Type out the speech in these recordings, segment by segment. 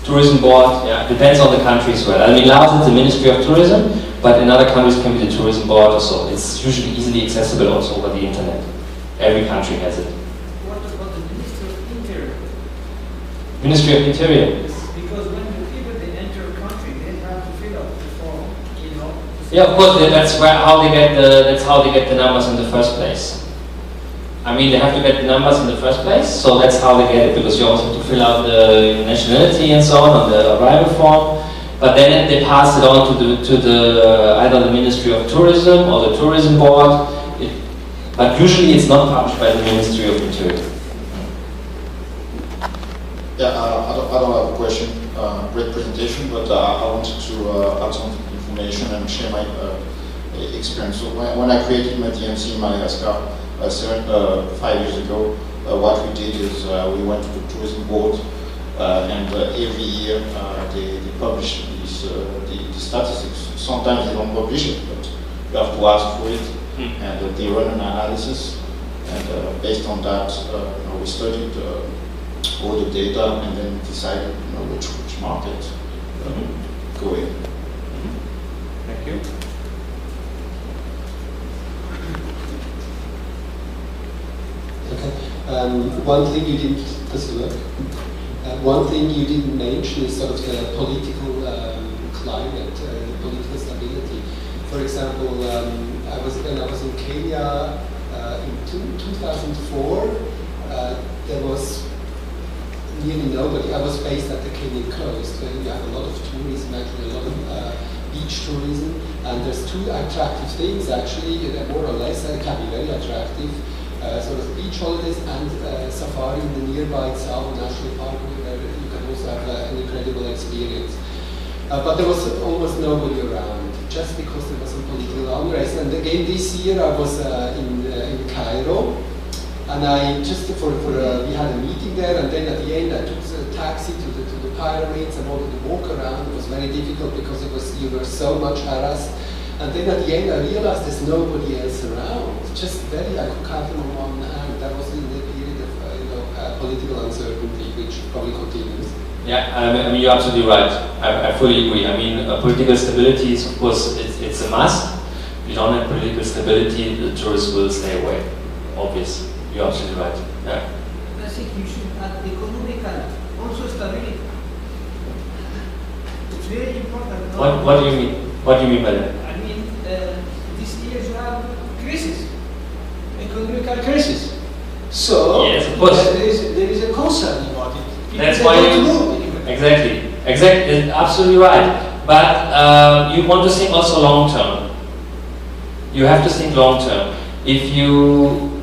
Tourism board, yeah, depends on the country as well. I mean, Laos is the Ministry of Tourism, but in other countries can be the tourism board or so. It's usually easily accessible also over the internet. Every country has it. What about the Ministry of Interior? Ministry of Interior. Because when the people they enter a country, they have to fill out the form, you know. Yeah, of course. That's how they get the numbers in the first place. I mean, they have to get the numbers in the first place, so that's how they get it, because you also have to fill out the nationality and so on the arrival form. But then they pass it on to the either the Ministry of Tourism or the Tourism Board. But usually it's not published by the Ministry of Interior. Yeah, I don't have a question. Great presentation, but I wanted to add some information and share my experience. So when I created my DMC in Madagascar 5 years ago, what we did is we went to the tourism board, and every year they publish the statistics. Sometimes they don't publish it, but you have to ask for it, and they run an analysis, and based on that, we studied all the data and then decided which market go in. Thank you. Okay. One thing you didn't. Does it work? One thing you didn't mention is sort of the political climate, political stability. For example, when I was in Kenya in 2004. There was nearly nobody. I was based at the Kenyan coast, where you have a lot of tourism, actually a lot of beach tourism, and there's two attractive things actually, more or less, can be very attractive. Sort of beach holidays and safari in the nearby Tsavo National Park, where you can also have an incredible experience. But there was almost nobody around, just because there was some political unrest. And again this year I was in Cairo, and I just we had a meeting there, and then at the end I took a taxi to the pyramids and wanted to walk around. It was very difficult because you were so much harassed. And then at the end I realized there's nobody else around. Just I could count them on one hand. That was in the period of political uncertainty, which probably continues. Yeah, I mean you're absolutely right. I fully agree. I mean political stability is of course it's a must. If you don't have political stability, the tourists will stay away. Obvious. You're absolutely right. Yeah. I think you should add economical also stability. It's very important. What do you mean? What do you mean by that? I mean, this year you have crisis, economical crisis. So yes, of course. There is a concern about it. That's why exactly, absolutely right. But you want to think also long term. You have to think long term. If you,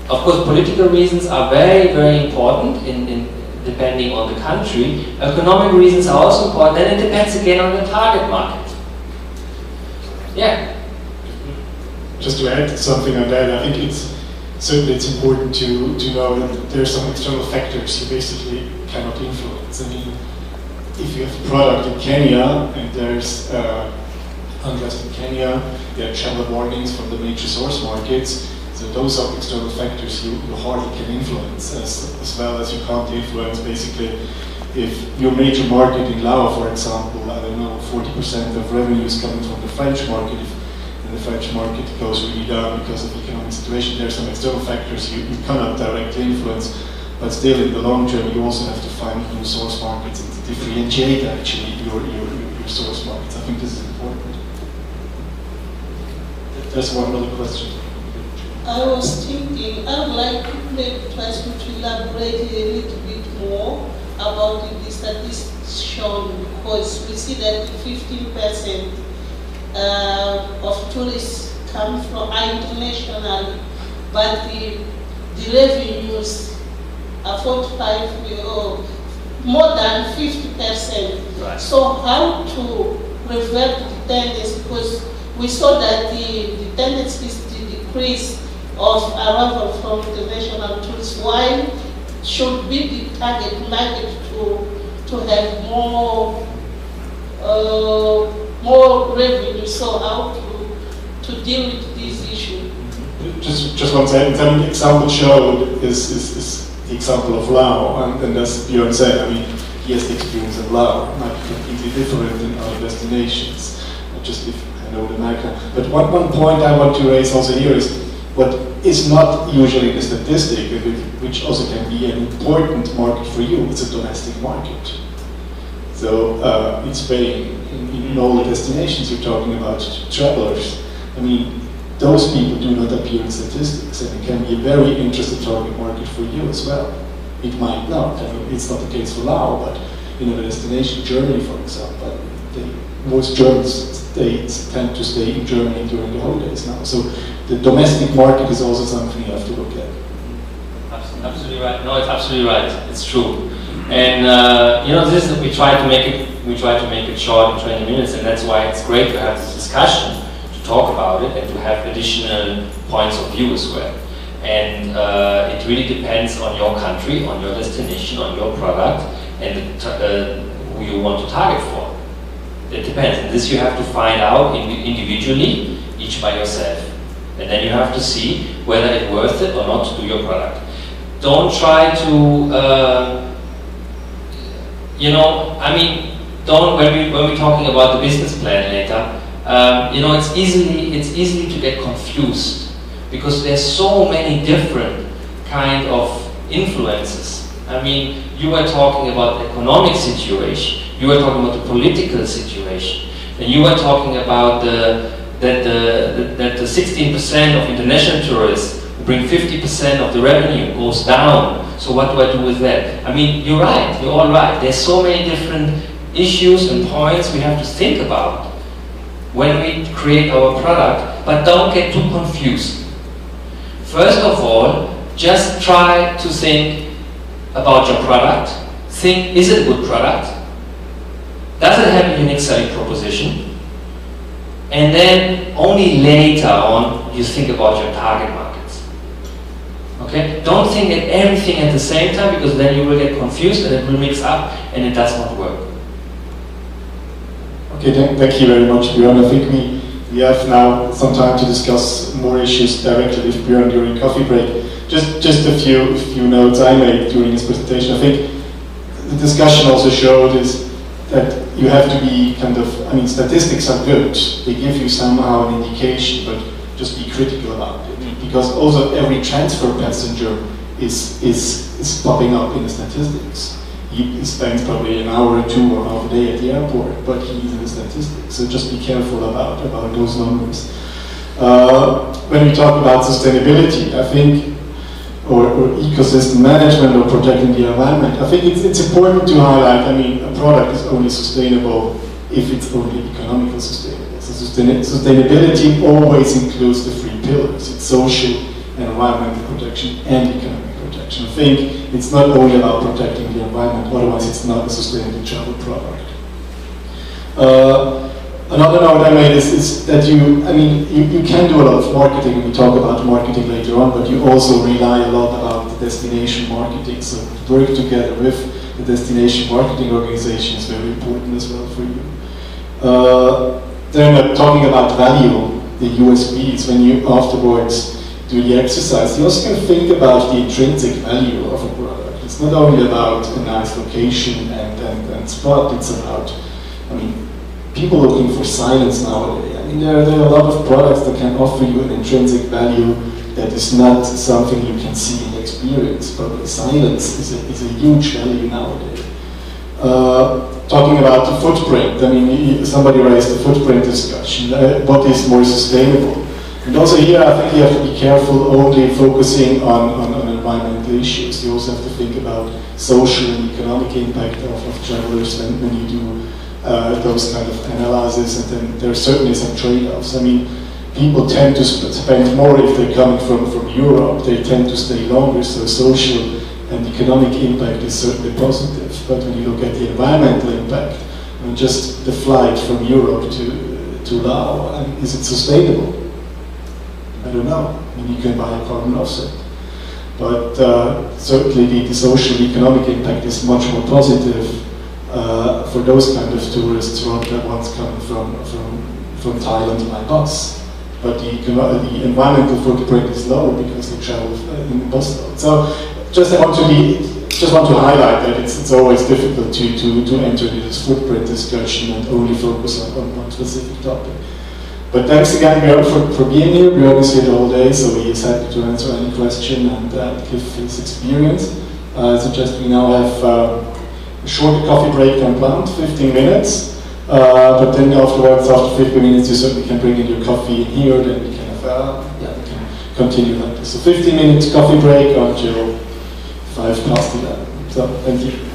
of course, political reasons are very, very important in depending on the country. Economic reasons are also important, and it depends again on the target market. Yeah. Just to add something on that, I think it's certainly important to know that there are some external factors you basically cannot influence. I mean, if you have a product in Kenya and there's unrest in Kenya, there are travel warnings from the major source markets. So those are external factors you hardly can influence, as well as you can't influence basically if your major market in Laos, for example, I don't know, 40% of revenue is coming from the French market, and the French market goes really down because of the economic situation. There are some external factors you cannot directly influence, but still in the long term you also have to find new source markets and to differentiate actually your source markets. I think this is important. There's one other question. I was thinking, I would like to ask you to elaborate a little bit more about the statistics shown, because we see that 15% of tourists come from international, but the revenues are 45 or more than 50%. Right. So how to revert the tendency? Because we saw that the tendency is to decrease of arrival from international tourists. Why should be the target market to have more revenue? So how to deal with this issue? Just one sentence. I mean, the example showed is the example of Laos, and as Björn said, I mean, he has the experience of Laos. It might be completely different in other destinations, just if I know the macro. But one point I want to raise also here is what is not usually the statistic, which also can be an important market for you. It's a domestic market. So it's paying in all the destinations you're talking about, travelers. I mean, those people do not appear in statistics, and it can be a very interesting target market for you as well. It might not. I mean, it's not the case for Laos, but in a destination, Germany, for example, most Germans tend to stay in Germany during the holidays now. So the domestic market is also something you have to look at. Absolutely right. No, it's absolutely right. It's true. And you know, this is, we try to make it short in 20 minutes, and that's why it's great to have this discussion, to talk about it, and to have additional points of view as well. And it really depends on your country, on your destination, on your product, and who you want to target for. It depends, and this you have to find out individually, each by yourself. And then you have to see whether it's worth it or not to do your product. Don't try to, you know, I mean, don't, when we're talking about the business plan later, you know, it's easy to get confused, because there's so many different kind of influences. I mean, you were talking about the economic situation, you were talking about the political situation, and you were talking about that the 16% of international tourists who bring 50% of the revenue goes down. So what do I do with that? I mean, you're right, you're all right. There's so many different issues and points we have to think about when we create our product, but don't get too confused. First of all, just try to think about your product. Think, is it a good product? Does it have a unique selling proposition? And then only later on you think about your target markets. Okay? Don't think at everything at the same time, because then you will get confused and it will mix up and it does not work. Okay, thank you very much, Björn. I think we have now some time to discuss more issues directly with Björn during coffee break. Just a few notes I made during this presentation. I think the discussion also showed is that you have to be kind of, I mean, statistics are good. They give you somehow an indication, but just be critical about it. Because also every transfer passenger is popping up in the statistics. He spends probably an hour or two or half a day at the airport, but he's in the statistics. So just be careful about those numbers. When we talk about sustainability, I think, or ecosystem management or protecting the environment, I think it's important to highlight, I mean, a product is only sustainable if it's only economically sustainable. So sustainability always includes the three pillars. It's social and environmental protection and economic protection. I think it's not only about protecting the environment, otherwise it's not a sustainable travel product. Another note I made is that you can do a lot of marketing, and we talk about marketing later on, but you also rely a lot about the destination marketing. So work together with the destination marketing organization is very important as well for you. Then talking about value, the USPs, when you afterwards do the exercise, you also can think about the intrinsic value of a product. It's not only about a nice location and spot, it's about, I mean, people looking for silence nowadays. I mean, there are a lot of products that can offer you an intrinsic value that is not something you can see and experience, but silence is a huge value nowadays. Talking about the footprint, I mean, somebody raised the footprint discussion. What is more sustainable? And also here, I think you have to be careful only focusing on environmental issues. You also have to think about social and economic impact of travelers when you do those kind of analysis, and then there are certainly some trade-offs. I mean, people tend to spend more if they're coming from Europe. They tend to stay longer, so social and economic impact is certainly positive. But when you look at the environmental impact, I mean, just the flight from Europe to Laos, I mean, is it sustainable? I don't know. I mean, you can buy a carbon offset. But certainly the social economic impact is much more positive for those kind of tourists rather than ones coming from Thailand by bus. But the environmental footprint is low because they travel in bus load. So just I want to just want to highlight that it's always difficult to enter this footprint discussion and only focus on one specific topic. But thanks again, Björn, for being here. Björn is here the whole day, so he is happy to answer any question and give his experience. I suggest we now have a short coffee break and planned, 15 minutes. But then afterwards, after 15 minutes, you certainly can bring in your coffee in here, then we can have, we can continue like this. So 15 minutes coffee break until 11:05. So, thank you.